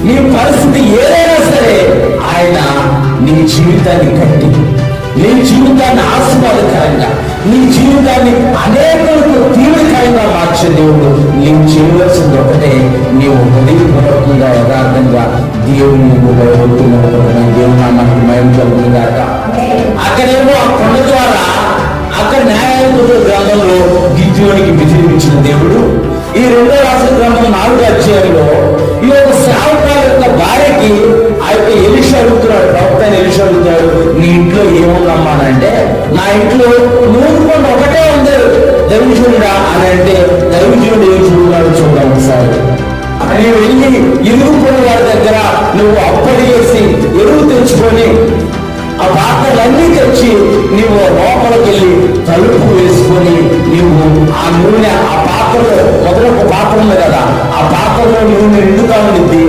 నీ పరిస్థితి ఏదైనా సరే ఆయన నీ జీవితాన్ని కట్టి, నీ జీవితాన్ని ఆశీర్వాదకరంగా, నీ జీవితాన్ని అనేకులకు తీవ్రకరంగా మార్చే దేవుడు. నీవు చేయవలసింది ఒకటే, నీవు హృదయపూర్వకంగా యథార్థంగా దేవుని దేవుడు నామానికి మహిమ కలుగును గాక. అక్కడేమో ఆ కొండ ద్వారా అక్కడ న్యాయాధిపతుల గ్రంథంలో గిద్యోనికి విజయించిన దేవుడు, ఈ 2వ రాజుల గ్రంథం 4వ అధ్యాయంలో ఈ యొక్క సేవకుల యొక్క భార్యకి ఆ యొక్క ఎలీషా అడుగుతున్నాడు, ప్రవక్త ఎలీషా అడుగుతాడు, నీ ఇంట్లో ఏముందమ్మా అంటే, నా ఇంట్లో నూనె కొండ ఒకటే ఉంది దైవజనుడా అని అంటే, దైవజనుడు ఏం చూడాలి చూద్దాం ఒకసారి. నీవు వెళ్ళి ఇరుగు పొరుగు వారి దగ్గర నువ్వు అప్పటి చేసి ఎరువు తెచ్చుకొని ఆ పాత్రలన్నీ తెచ్చి నీవు లోపలికి వెళ్ళి తలుపు వేసుకొని నీవు ఆ నూనె ఆ పాత్రలో, మొదలొక పాత్ర ఉంది కదా, ఆ పాత్రలో నూనె నిండుగా ఉండిద్ది.